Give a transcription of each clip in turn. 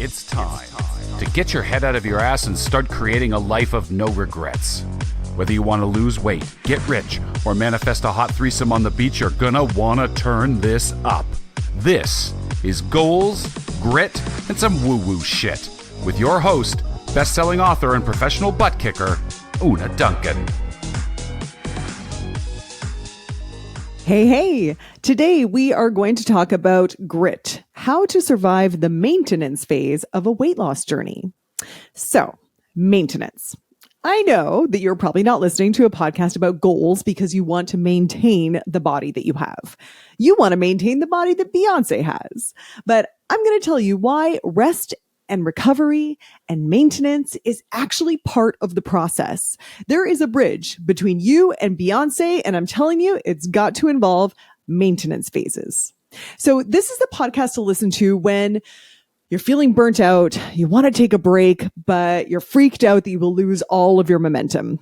It's time to get your head out of your ass and start creating a life of no regrets. Whether you want to lose weight, get rich, or manifest a hot threesome on the beach, you're gonna wanna turn this up. This is Goals, Grit, and some woo-woo shit with your host, best-selling author and professional butt kicker, Una Duncan. Hey, today we are going to talk about grit, how to survive the maintenance phase of a weight loss journey. So, maintenance. I know that you're probably not listening to a podcast about goals because you want to maintain the body that you have. You want to maintain the body that Beyonce has. But I'm going to tell you why rest and recovery and maintenance is actually part of the process. There is a bridge between you and Beyonce, and I'm telling you, it's got to involve maintenance phases. So this is the podcast to listen to when you're feeling burnt out, you want to take a break, but you're freaked out that you will lose all of your momentum.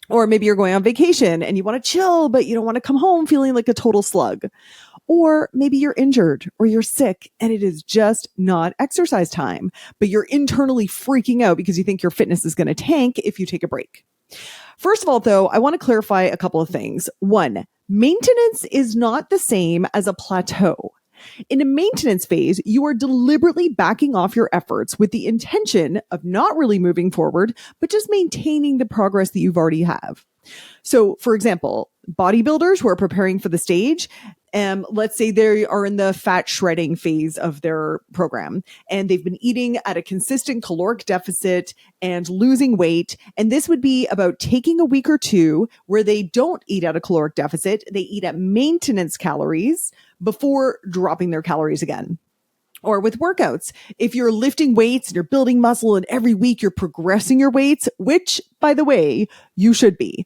Or maybe you're going on vacation and you want to chill, but you don't want to come home feeling like a total slug. Or maybe you're injured or you're sick and it is just not exercise time, but you're internally freaking out because you think your fitness is going to tank if you take a break. First of all, though, I want to clarify a couple of things. One, maintenance is not the same as a plateau. In a maintenance phase, you are deliberately backing off your efforts with the intention of not really moving forward, but just maintaining the progress that you've already have. So, for example, bodybuilders who are preparing for the stage, let's say they are in the fat shredding phase of their program and they've been eating at a consistent caloric deficit and losing weight. And this would be about taking a week or two where they don't eat at a caloric deficit. They eat at maintenance calories before dropping their calories again. Or with workouts, if you're lifting weights and you're building muscle and every week you're progressing your weights, which, by the way, you should be.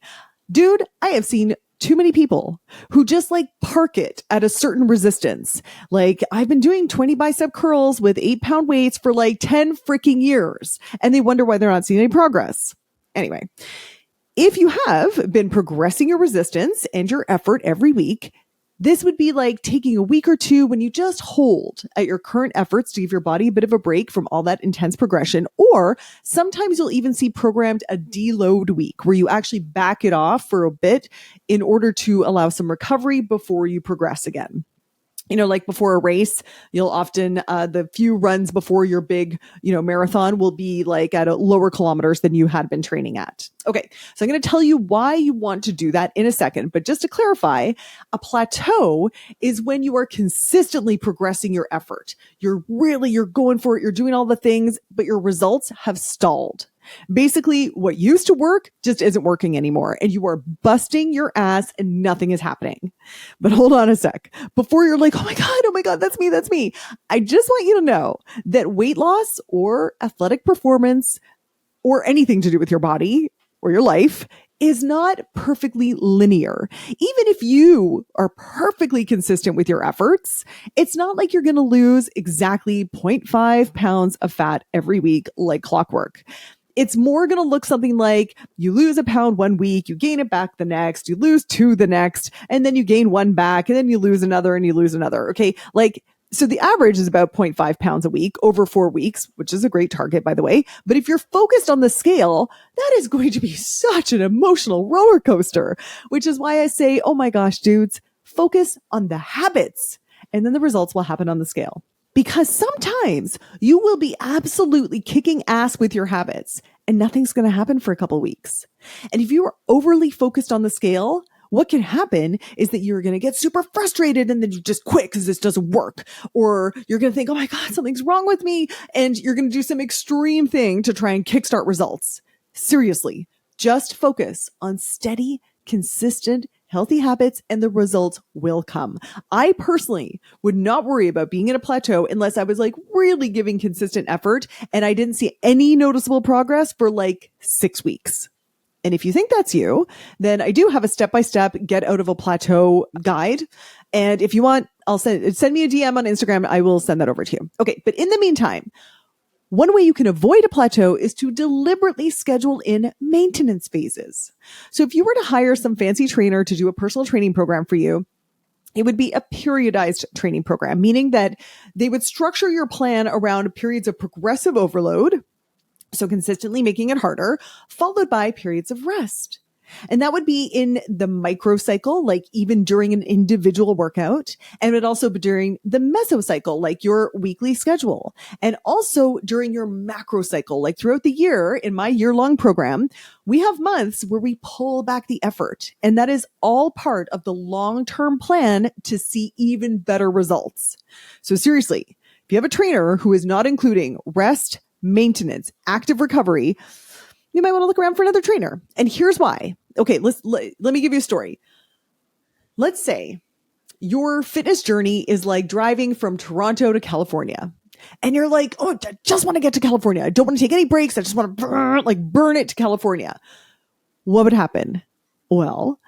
Dude, I have seen too many people who just park it at a certain resistance. Like, I've been doing 20 bicep curls with 8-pound weights for 10 freaking years, and they wonder why they're not seeing any progress. Anyway, if you have been progressing your resistance and your effort every week, this would be like taking a week or two when you just hold at your current efforts to give your body a bit of a break from all that intense progression. Or sometimes you'll even see programmed a deload week where you actually back it off for a bit in order to allow some recovery before you progress again. You know, like before a race, you'll often, the few runs before your big, marathon will be at a lower kilometers than you had been training at. Okay. So I'm going to tell you why you want to do that in a second. But just to clarify, a plateau is when you are consistently progressing your effort. You're going for it. You're doing all the things, but your results have stalled. Basically, what used to work just isn't working anymore, and you are busting your ass and nothing is happening. But hold on a sec. Before you're like, oh my God, that's me. I just want you to know that weight loss or athletic performance or anything to do with your body or your life is not perfectly linear. Even if you are perfectly consistent with your efforts, it's not like you're going to lose exactly 0.5 pounds of fat every week like clockwork. It's more going to look something like you lose a pound one week, you gain it back the next, you lose 2 the next, and then you gain 1 back, and then you lose another and you lose another. Okay. So the average is about 0.5 pounds a week over 4 weeks, which is a great target, by the way. But if you're focused on the scale, that is going to be such an emotional roller coaster, which is why I say, oh my gosh, dudes, focus on the habits, and then the results will happen on the scale. Because sometimes you will be absolutely kicking ass with your habits and nothing's going to happen for a couple of weeks. And if you are overly focused on the scale, what can happen is that you're going to get super frustrated and then you just quit because this doesn't work. Or you're going to think, oh my God, something's wrong with me. And you're going to do some extreme thing to try and kickstart results. Seriously, just focus on steady, consistent, healthy habits and the results will come. I personally would not worry about being in a plateau unless I was really giving consistent effort and I didn't see any noticeable progress for 6 weeks. And if you think that's you, then I do have a step-by-step get out of a plateau guide. And if you want, I'll send me a DM on Instagram. I will send that over to you. Okay. But in the meantime, one way you can avoid a plateau is to deliberately schedule in maintenance phases. So if you were to hire some fancy trainer to do a personal training program for you, It would be a periodized training program, meaning that they would structure your plan around periods of progressive overload, so consistently making it harder, followed by periods of rest. And that would be in the microcycle, like even during an individual workout. And it would also be during the mesocycle, like your weekly schedule. And also during your macrocycle, like throughout the year in my year-long program, we have months where we pull back the effort. And that is all part of the long-term plan to see even better results. So seriously, if you have a trainer who is not including rest, maintenance, active recovery, you might want to look around for another trainer. And here's why. Okay, let me give you a story. Let's say your fitness journey is like driving from Toronto to California. And you're like, oh, I just want to get to California. I don't want to take any breaks. I just want to burn it to California. What would happen? Well,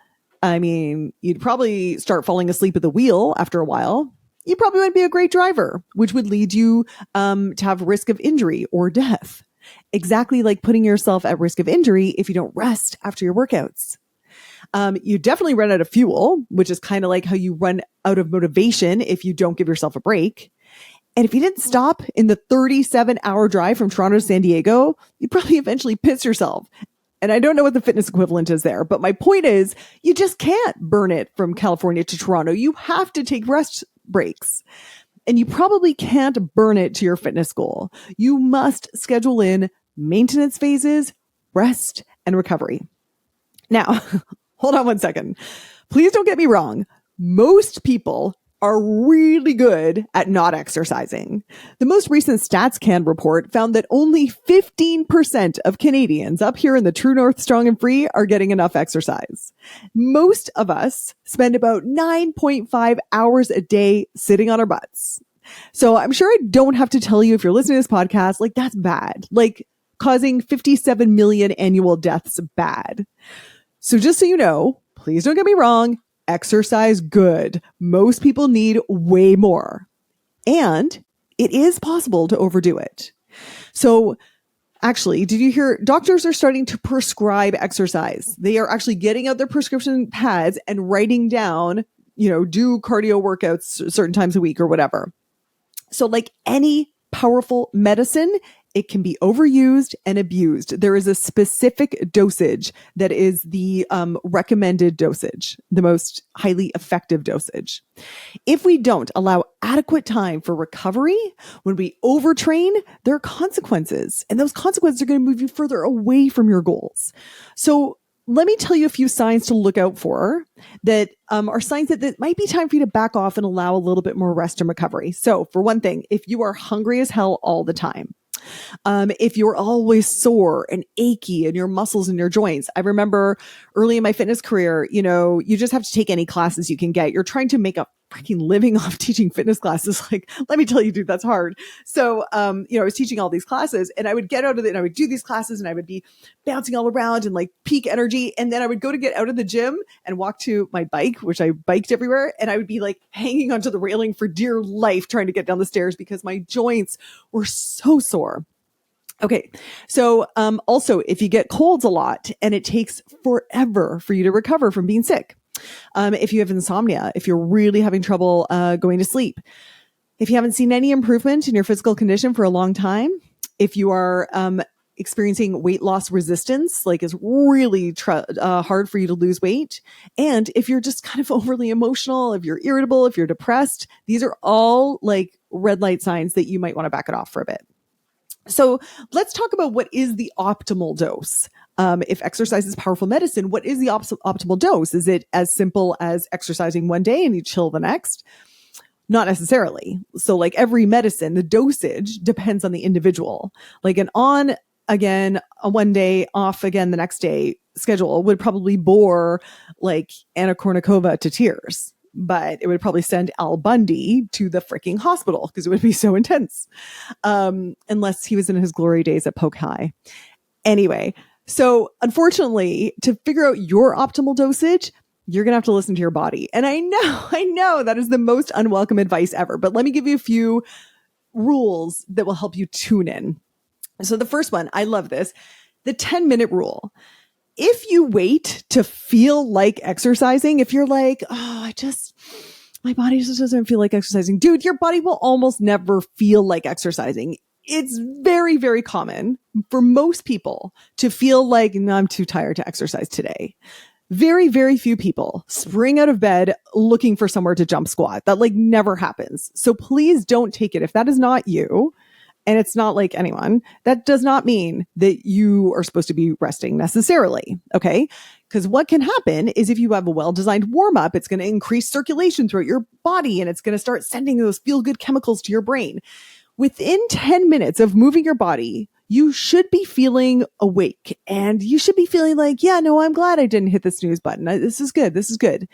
I mean, you'd probably start falling asleep at the wheel after a while. You probably wouldn't be a great driver, which would lead you to have risk of injury or death. Exactly like putting yourself at risk of injury if you don't rest after your workouts. You definitely run out of fuel, which is kind of like how you run out of motivation if you don't give yourself a break. And if you didn't stop in the 37-hour drive from Toronto to San Diego, you probably eventually piss yourself. And I don't know what the fitness equivalent is there, but my point is you just can't burn it from California to Toronto. You have to take rest breaks. And you probably can't burn it to your fitness goal. You must schedule in maintenance phases, rest, and recovery. Now, hold on one second. Please don't get me wrong. Most people are really good at not exercising. The most recent StatsCan report found that only 15% of Canadians up here in the True North Strong and Free are getting enough exercise. Most of us spend about 9.5 hours a day sitting on our butts. So I'm sure I don't have to tell you, if you're listening to this podcast, like that's bad, like causing 57 million annual deaths bad. So just so you know, please don't get me wrong, exercise good. Most people need way more. And it is possible to overdo it. So actually, did you hear doctors are starting to prescribe exercise? They are actually getting out their prescription pads and writing down, do cardio workouts certain times a week or whatever. So like any powerful medicine, it can be overused and abused. There is a specific dosage that is the recommended dosage, the most highly effective dosage. If we don't allow adequate time for recovery, when we overtrain, there are consequences. And those consequences are going to move you further away from your goals. So let me tell you a few signs to look out for that are signs that it might be time for you to back off and allow a little bit more rest and recovery. So for one thing, if you are hungry as hell all the time, if you're always sore and achy in your muscles and your joints. I remember early in my fitness career, you just have to take any classes you can get. You're trying to make a freaking living off teaching fitness classes. Like, let me tell you, dude, that's hard. So, I was teaching all these classes and I would get out of it and I would do these classes and I would be bouncing all around and like peak energy. And then I would go to get out of the gym and walk to my bike, which I biked everywhere. And I would be like hanging onto the railing for dear life, trying to get down the stairs because my joints were so sore. Okay. So, also if you get colds a lot and it takes forever for you to recover from being sick, if you have insomnia, if you're really having trouble, going to sleep, if you haven't seen any improvement in your physical condition for a long time, if you are, experiencing weight loss resistance, like it's really hard for you to lose weight. And if you're just kind of overly emotional, if you're irritable, if you're depressed, these are all like red light signs that you might want to back it off for a bit. So let's talk about what is the optimal dose. If exercise is powerful medicine, what is the optimal dose? Is it as simple as exercising one day and you chill the next? Not necessarily. So like every medicine, the dosage depends on the individual. Like an on again, a one day, off again the next day schedule would probably bore like Anna Kournikova to tears. But it would probably send Al Bundy to the freaking hospital because it would be so intense. Unless he was in his glory days at Poke High. Anyway, so unfortunately, to figure out your optimal dosage, you're going to have to listen to your body. And I know that is the most unwelcome advice ever. But let me give you a few rules that will help you tune in. So the first one, I love this, the 10-minute rule. If you wait to feel like exercising, if you're like, oh, my body just doesn't feel like exercising. Dude, your body will almost never feel like exercising. It's very, very common for most people to feel like, no, I'm too tired to exercise today. Very, very few people spring out of bed looking for somewhere to jump squat. That like never happens. So please don't take it. If that is not you, and it's not like anyone, that does not mean that you are supposed to be resting necessarily. Okay. Because what can happen is if you have a well-designed warm-up, it's going to increase circulation throughout your body and it's going to start sending those feel-good chemicals to your brain. Within 10 minutes of moving your body, you should be feeling awake and you should be feeling like, yeah, no, I'm glad I didn't hit the snooze button. This is good. This is good.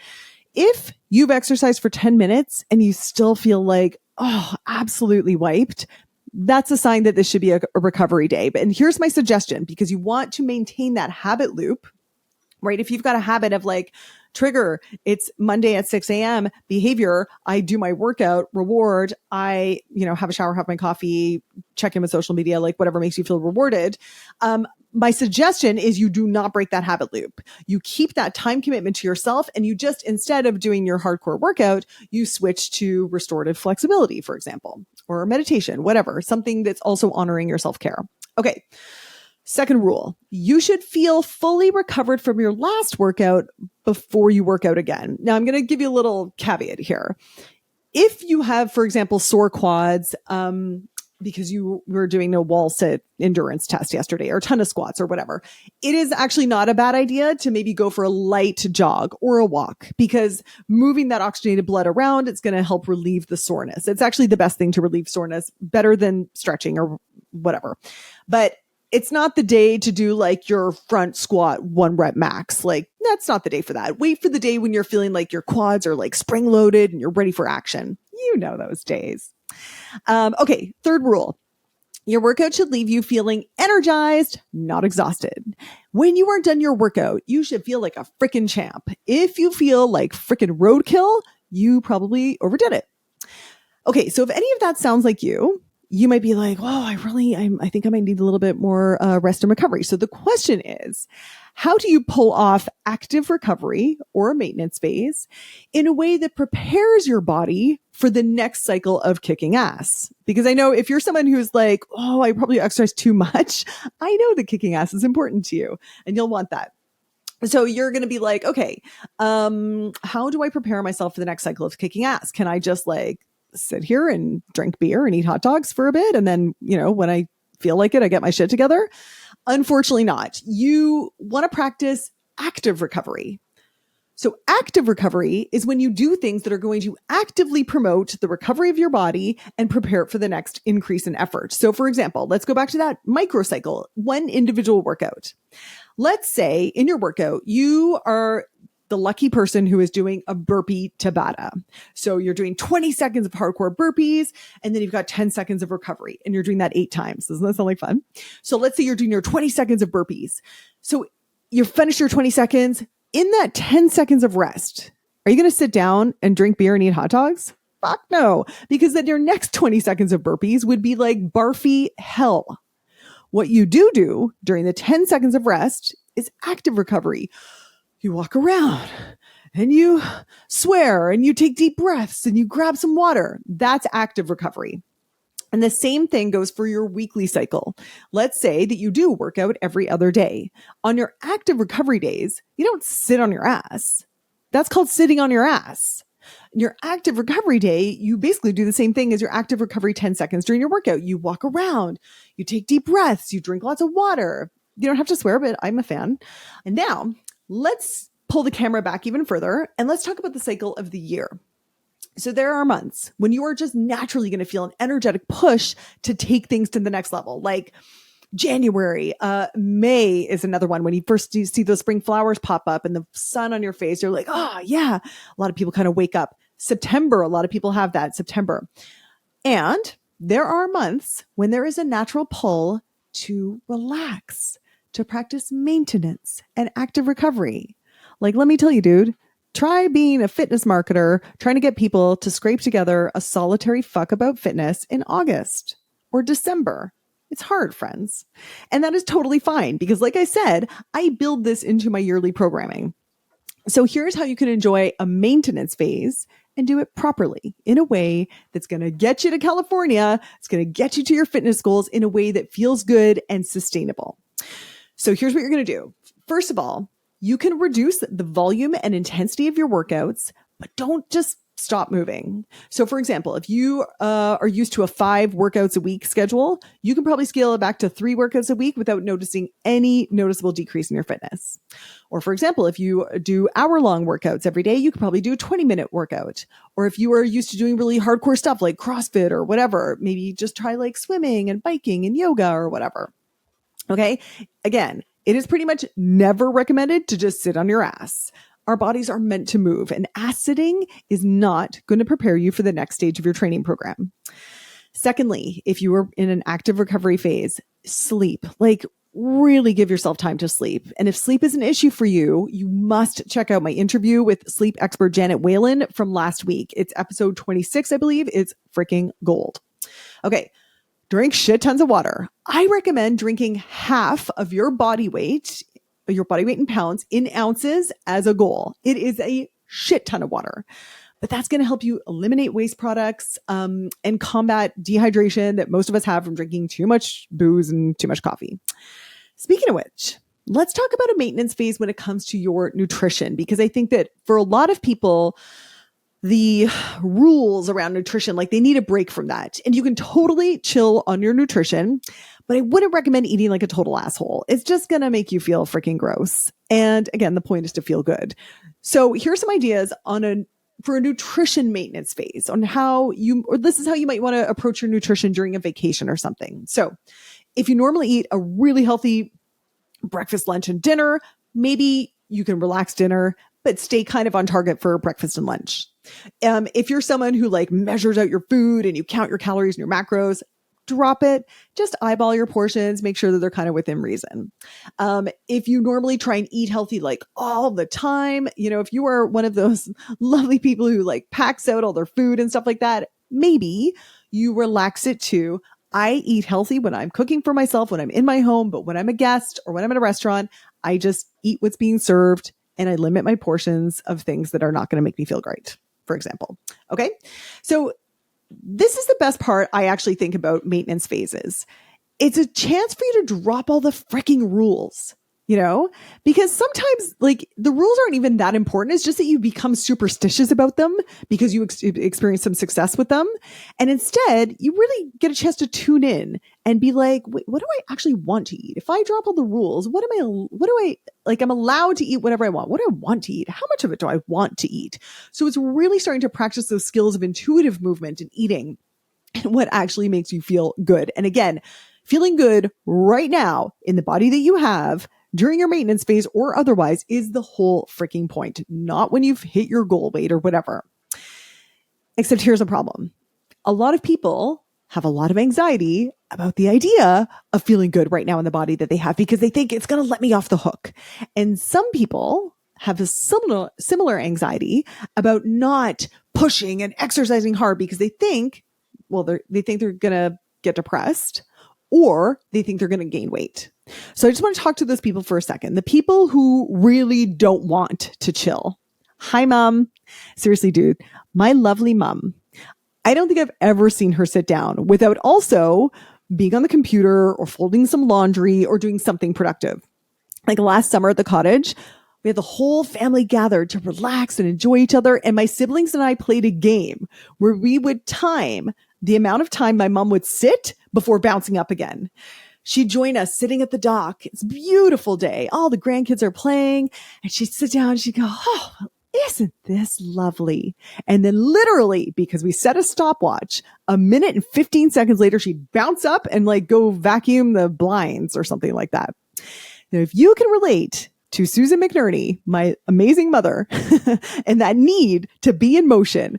If you've exercised for 10 minutes and you still feel like, oh, absolutely wiped, that's a sign that this should be a recovery day. And here's my suggestion, because you want to maintain that habit loop, right? If you've got a habit of like, trigger, it's Monday at 6 a.m. behavior. I do my workout, reward. I, have a shower, have my coffee, check in with social media, like whatever makes you feel rewarded. My suggestion is you do not break that habit loop. You keep that time commitment to yourself and you just, instead of doing your hardcore workout, you switch to restorative flexibility, for example, or meditation, whatever, something that's also honoring your self-care. Okay. Second rule, you should feel fully recovered from your last workout before you work out again. Now, I'm going to give you a little caveat here. If you have, for example, sore quads, because you were doing a wall sit endurance test yesterday or a ton of squats or whatever, it is actually not a bad idea to maybe go for a light jog or a walk, because moving that oxygenated blood around, it's going to help relieve the soreness. It's actually the best thing to relieve soreness, better than stretching or whatever. But it's not the day to do like your front squat 1 rep max. Like that's not the day for that. Wait for the day when you're feeling like your quads are like spring loaded and you're ready for action. You know those days. Okay. Third rule. Your workout should leave you feeling energized, not exhausted. When you are done your workout, you should feel like a freaking champ. If you feel like freaking roadkill, you probably overdid it. Okay. So if any of that sounds like you might be like, whoa, I think I might need a little bit more rest and recovery. So the question is, how do you pull off active recovery or a maintenance phase in a way that prepares your body for the next cycle of kicking ass? Because I know if you're someone who's like, oh, I probably exercise too much, I know that kicking ass is important to you and you'll want that. So you're going to be like, okay, how do I prepare myself for the next cycle of kicking ass? Can I just like sit here and drink beer and eat hot dogs for a bit? And then, when I feel like it, I get my shit together. Unfortunately not. You want to practice active recovery. So active recovery is when you do things that are going to actively promote the recovery of your body and prepare it for the next increase in effort. So for example, let's go back to that microcycle, one individual workout. Let's say in your workout, you are the lucky person who is doing a burpee Tabata. So you're doing 20 seconds of hardcore burpees, and then you've got 10 seconds of recovery, and you're doing that 8 times. Doesn't that sound like fun? So let's say you're doing your 20 seconds of burpees. So you finish your 20 seconds. In that 10 seconds of rest, are you going to sit down and drink beer and eat hot dogs? Fuck no, because then your next 20 seconds of burpees would be like barfy hell. What you do during the 10 seconds of rest is active recovery. You walk around and you swear and you take deep breaths and you grab some water. That's active recovery. And the same thing goes for your weekly cycle. Let's say that you do work out every other day. On your active recovery days, you don't sit on your ass. That's called sitting on your ass. Your active recovery day, you basically do the same thing as your active recovery 10 seconds during your workout. You walk around, you take deep breaths, you drink lots of water. You don't have to swear, but I'm a fan. And now let's pull the camera back even further and let's talk about the cycle of the year. So there are months when you are just naturally going to feel an energetic push to take things to the next level. Like January, May is another one. When you first see those spring flowers pop up and the sun on your face, you're like, oh yeah. A lot of people kind of wake up. September, a lot of people have that September. And there are months when there is a natural pull to relax, to practice maintenance and active recovery. Like, let me tell you, dude, try being a fitness marketer, trying to get people to scrape together a solitary fuck about fitness in August or December. It's hard, friends. And that is totally fine because, like I said, I build this into my yearly programming. So here's how you can enjoy a maintenance phase and do it properly in a way that's going to get you to California. It's going to get you to your fitness goals in a way that feels good and sustainable. So here's what you're going to do. First of all, you can reduce the volume and intensity of your workouts, but don't just stop moving. So for example, if you are used to a 5 workouts a week schedule, you can probably scale it back to 3 workouts a week without noticing any noticeable decrease in your fitness. Or for example, if you do hour-long workouts every day, you could probably do a 20-minute workout. Or if you are used to doing really hardcore stuff like CrossFit or whatever, maybe just try like swimming and biking and yoga or whatever. Okay. Again, it is pretty much never recommended to just sit on your ass. Our bodies are meant to move, and ass sitting is not going to prepare you for the next stage of your training program. Secondly, if you are in an active recovery phase, sleep. Like, really give yourself time to sleep. And if sleep is an issue for you, you must check out my interview with sleep expert Janet Whalen from last week. It's episode 26, I believe. It's freaking gold. Okay. Drink shit tons of water. I recommend drinking half of your body weight in pounds in ounces as a goal. It is a shit ton of water, but that's going to help you eliminate waste products and combat dehydration that most of us have from drinking too much booze and too much coffee. Speaking of which, let's talk about a maintenance phase when it comes to your nutrition, because I think that for a lot of people, the rules around nutrition, like they need a break from that. And you can totally chill on your nutrition, but I wouldn't recommend eating like a total asshole. It's just going to make you feel freaking gross. And again, the point is to feel good. So here's some ideas for a nutrition maintenance phase on this is how you might want to approach your nutrition during a vacation or something. So if you normally eat a really healthy breakfast, lunch, and dinner, maybe you can relax dinner, but stay kind of on target for breakfast and lunch. If you're someone who like measures out your food and you count your calories and your macros, drop it. Just eyeball your portions, make sure that they're kind of within reason. If you normally try and eat healthy like all the time, if you are one of those lovely people who like packs out all their food and stuff like that, maybe you relax it too. I eat healthy when I'm cooking for myself, when I'm in my home, but when I'm a guest or when I'm at a restaurant, I just eat what's being served and I limit my portions of things that are not going to make me feel great, for example. Okay. So this is the best part I actually think about maintenance phases. It's a chance for you to drop all the freaking rules, because sometimes like the rules aren't even that important. It's just that you become superstitious about them because you experience some success with them. And instead you really get a chance to tune in and be like, wait, what do I actually want to eat? If I drop all the rules, I'm allowed to eat whatever I want. What do I want to eat? How much of it do I want to eat? So it's really starting to practice those skills of intuitive movement and eating and what actually makes you feel good. And again, feeling good right now in the body that you have during your maintenance phase or otherwise is the whole freaking point, not when you've hit your goal weight or whatever. Except here's a problem. A lot of people have a lot of anxiety about the idea of feeling good right now in the body that they have because they think it's going to let me off the hook. And some people have a similar anxiety about not pushing and exercising hard because they think they're going to get depressed or they think they're going to gain weight. So I just want to talk to those people for a second. The people who really don't want to chill. Hi, mom. Seriously, dude, my lovely mom. I don't think I've ever seen her sit down without also being on the computer or folding some laundry or doing something productive. Like last summer at the cottage, we had the whole family gathered to relax and enjoy each other. And my siblings and I played a game where we would time the amount of time my mom would sit before bouncing up again. She'd join us sitting at the dock. It's a beautiful day. All the grandkids are playing and she'd sit down and she'd go, oh, isn't this lovely? And then literally, because we set a stopwatch, a minute and 15 seconds later, she'd bounce up and like go vacuum the blinds or something like that. Now, if you can relate to Susan McNerney, my amazing mother, and that need to be in motion,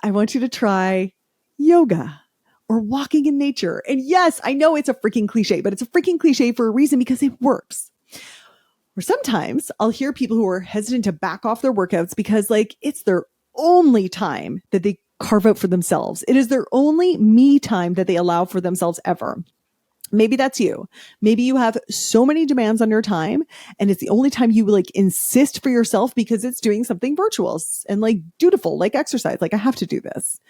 I want you to try yoga or walking in nature. And yes, I know it's a freaking cliche, but it's a freaking cliche for a reason because it works. Or sometimes I'll hear people who are hesitant to back off their workouts because like it's their only time that they carve out for themselves. It is their only me time that they allow for themselves ever. Maybe that's you. Maybe you have so many demands on your time and it's the only time you like insist for yourself because it's doing something virtual and like dutiful, like exercise. Like I have to do this.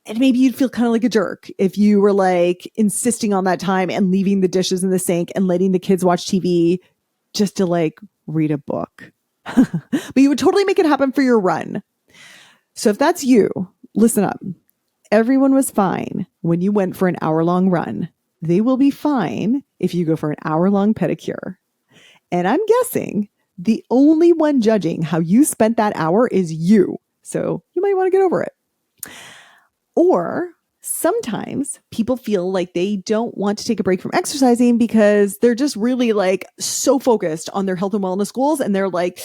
And maybe you'd feel kind of like a jerk if you were like insisting on that time and leaving the dishes in the sink and letting the kids watch TV just to like read a book. But you would totally make it happen for your run. So if that's you, listen up. Everyone was fine when you went for an hour-long run. They will be fine if you go for an hour-long pedicure. And I'm guessing the only one judging how you spent that hour is you. So you might want to get over it. Or sometimes people feel like they don't want to take a break from exercising because they're just really like so focused on their health and wellness goals. And they're like,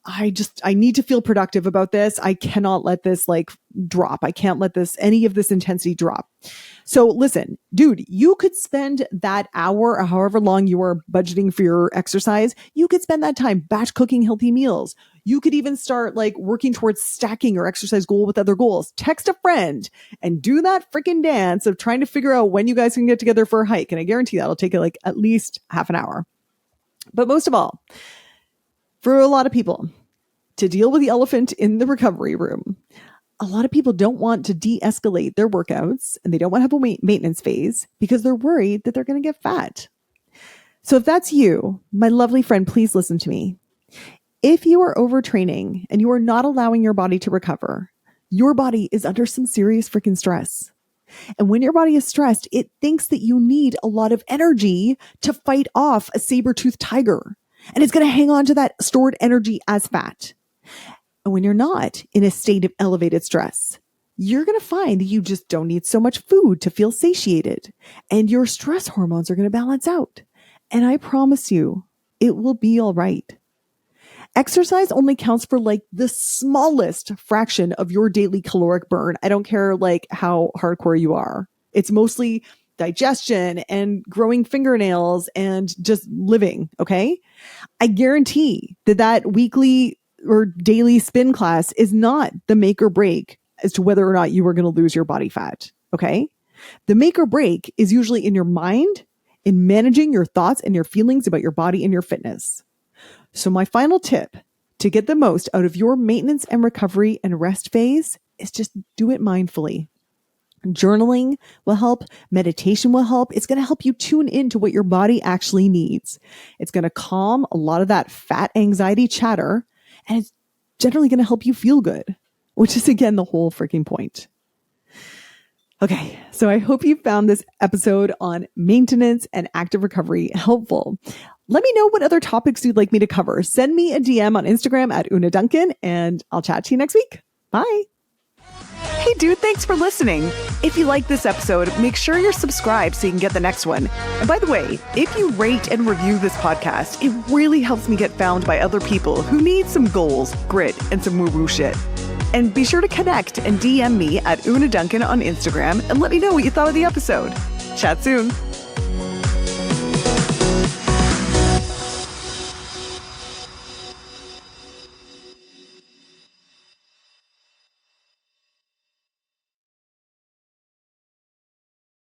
I need to feel productive about this. I cannot let this like drop. I can't let any of this intensity drop. So listen, dude, you could spend that hour or however long you are budgeting for your exercise. You could spend that time batch cooking healthy meals. You could even start like working towards stacking your exercise goal with other goals. Text a friend and do that freaking dance of trying to figure out when you guys can get together for a hike. And I guarantee that'll take like at least half an hour. But most of all, for a lot of people, to deal with the elephant in the recovery room, a lot of people don't want to de-escalate their workouts and they don't want to have a maintenance phase because they're worried that they're going to get fat. So if that's you, my lovely friend, please listen to me. If you are overtraining and you are not allowing your body to recover, your body is under some serious freaking stress. And when your body is stressed, it thinks that you need a lot of energy to fight off a saber-toothed tiger. And it's going to hang on to that stored energy as fat. And when you're not in a state of elevated stress, you're going to find that you just don't need so much food to feel satiated. And your stress hormones are going to balance out. And I promise you, it will be all right. Exercise only counts for like the smallest fraction of your daily caloric burn. I don't care like how hardcore you are. It's mostly digestion and growing fingernails and just living. Okay. I guarantee that weekly or daily spin class is not the make or break as to whether or not you are going to lose your body fat. Okay. The make or break is usually in your mind, in managing your thoughts and your feelings about your body and your fitness. So my final tip to get the most out of your maintenance and recovery and rest phase is just do it mindfully. Journaling will help. Meditation will help. It's going to help you tune into what your body actually needs. It's going to calm a lot of that fat anxiety chatter, and it's generally going to help you feel good, which is again the whole freaking point. Okay, so I hope you found this episode on maintenance and active recovery helpful. Let me know what other topics you'd like me to cover. Send me a DM on Instagram at Una Duncan, and I'll chat to you next week. Bye. Hey dude, thanks for listening. If you like this episode, make sure you're subscribed so you can get the next one. And by the way, if you rate and review this podcast, it really helps me get found by other people who need some goals, grit, and some woo-woo shit. And be sure to connect and DM me at Una Duncan on Instagram and let me know what you thought of the episode. Chat soon.